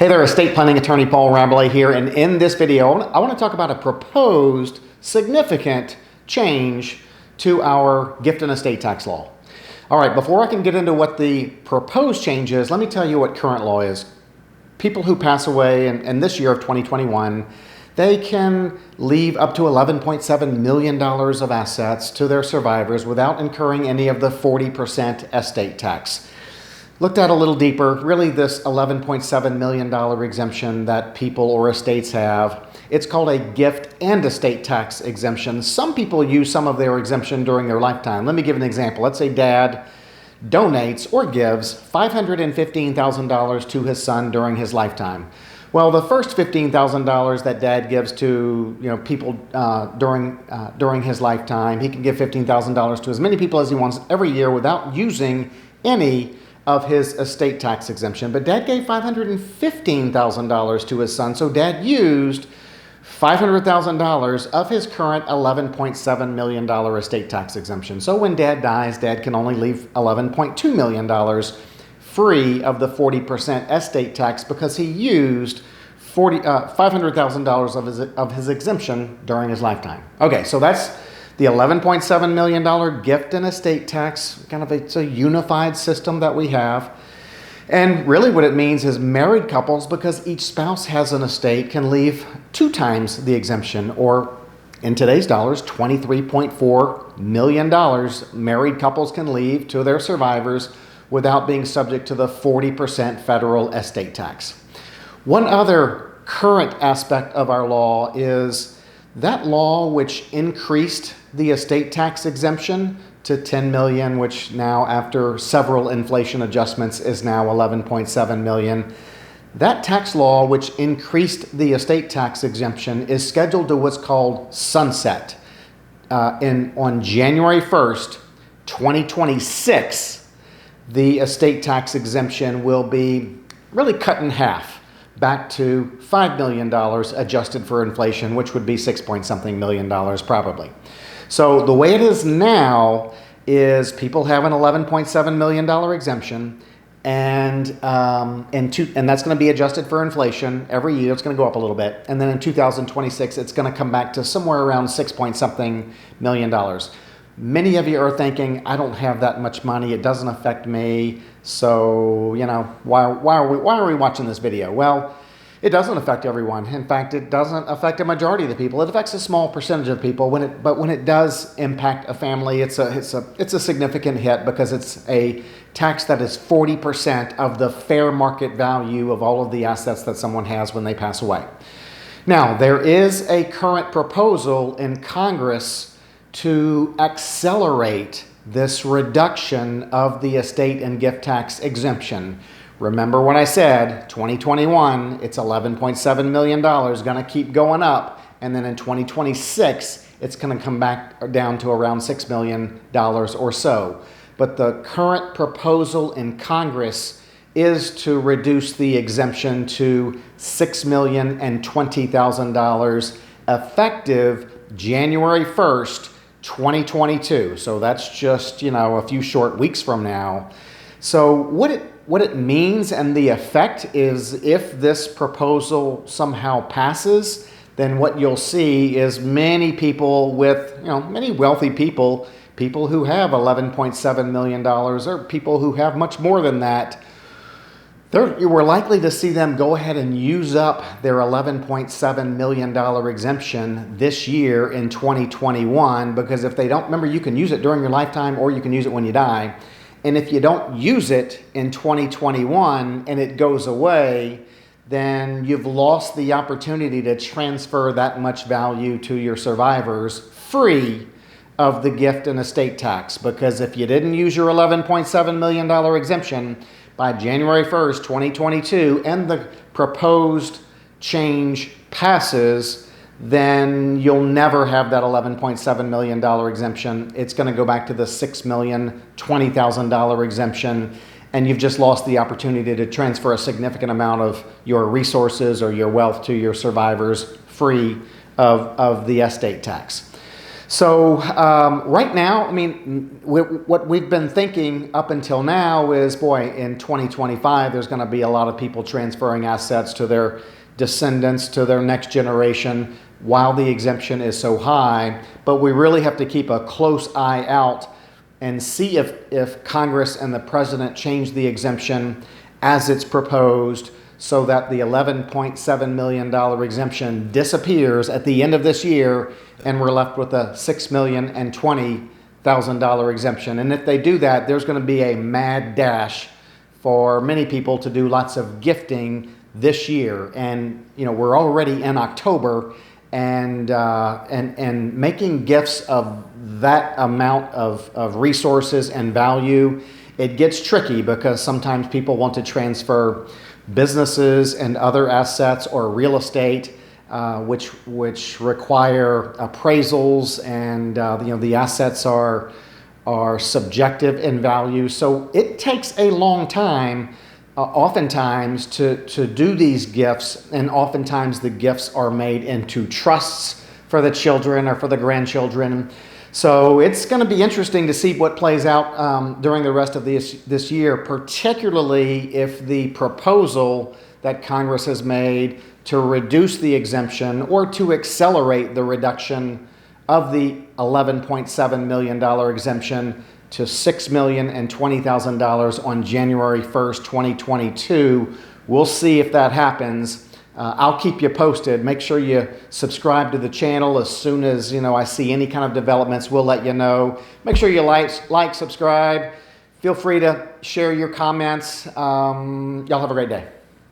Hey there, estate planning attorney Paul Rabelais here, and in this video I want to talk about a proposed significant change to our gift and estate tax law. All right, before I can get into what the proposed change is, let me tell you what current law is. People who pass away in this year of 2021, they can leave up to $11.7 million of assets to their survivors without incurring any of the 40% estate tax. Looked at a little deeper, really this $11.7 million exemption that people or estates have, it's called a gift and estate tax exemption. Some people use some of their exemption during their lifetime. Let me give an example. Let's say dad donates or gives $515,000 to his son during his lifetime. Well, the first $15,000 that dad gives to people during his lifetime, he can give $15,000 to as many people as he wants every year without using any of his estate tax exemption. But dad gave $515,000 to his son, so dad used $500,000 of his current $11.7 million estate tax exemption. So when dad dies, dad can only leave $11.2 million free of the 40% estate tax because he used $500,000 of his exemption during his lifetime. Okay, so that's the $11.7 million gift and estate tax. It's a unified system that we have. And really what it means is married couples, because each spouse has an estate, can leave 2 times the exemption, or in today's dollars, $23.4 million married couples can leave to their survivors without being subject to the 40% federal estate tax. One other current aspect of our law is that law which increased the estate tax exemption to $10 million, which now after several inflation adjustments is now $11.7 million. That tax law which increased the estate tax exemption is scheduled to what's called sunset on January 1st, 2026. The estate tax exemption will be really cut in half, back to $5 million adjusted for inflation, which would be $6-point-something million probably. So the way it is now is people have an $11.7 million exemption, and that's going to be adjusted for inflation every year. It's going to go up a little bit, and then in 2026 it's going to come back to somewhere around $6-point-something million. Many of you are thinking, I don't have that much money, it doesn't affect me, so why are we watching this video? Well, it doesn't affect everyone. In fact, it doesn't affect a majority of the people. It affects a small percentage of people. But when it does impact a family, it's a significant hit, because it's a tax that is 40% of the fair market value of all of the assets that someone has when they pass away. Now, there is a current proposal in Congress to accelerate this reduction of the estate and gift tax exemption. Remember what I said, 2021, it's $11.7 million, going to keep going up, and then in 2026, it's going to come back down to around $6 million or so. But the current proposal in Congress is to reduce the exemption to $6,020,000 effective January 1st, 2022. So that's just, a few short weeks from now. So what it means and the effect is, if this proposal somehow passes, then what you'll see is many people with, many wealthy people who have $11.7 million, or people who have much more than that, we're likely to see them go ahead and use up their $11.7 million exemption this year in 2021, because if they don't, remember, you can use it during your lifetime or you can use it when you die. And if you don't use it in 2021 and it goes away, then you've lost the opportunity to transfer that much value to your survivors free of the gift and estate tax. Because if you didn't use your $11.7 million exemption by January 1st, 2022, and the proposed change passes, then you'll never have that $11.7 million exemption. It's going to go back to the $6,020,000 exemption, and you've just lost the opportunity to transfer a significant amount of your resources or your wealth to your survivors free of the estate tax. So right now, I mean, what we've been thinking up until now is, boy, in 2025, there's going to be a lot of people transferring assets to their descendants, to their next generation, while the exemption is so high. But we really have to keep a close eye out and see if Congress and the president change the exemption as it's proposed, so that the $11.7 million exemption disappears at the end of this year, and we're left with a $6,020,000 exemption. And if they do that, there's going to be a mad dash for many people to do lots of gifting this year. And we're already in October, and making gifts of that amount of resources and value, it gets tricky because sometimes people want to transfer businesses and other assets or real estate, which require appraisals, and the assets are subjective in value. So it takes a long time, oftentimes, to do these gifts, and oftentimes the gifts are made into trusts for the children or for the grandchildren. So it's going to be interesting to see what plays out during the rest of this year, particularly if the proposal that Congress has made to reduce the exemption or to accelerate the reduction of the $11.7 million exemption to $6,020,000 on January 1st, 2022. We'll see if that happens. I'll keep you posted. Make sure you subscribe to the channel. As soon as I see any kind of developments, we'll let you know. Make sure you like, subscribe. Feel free to share your comments. Y'all have a great day.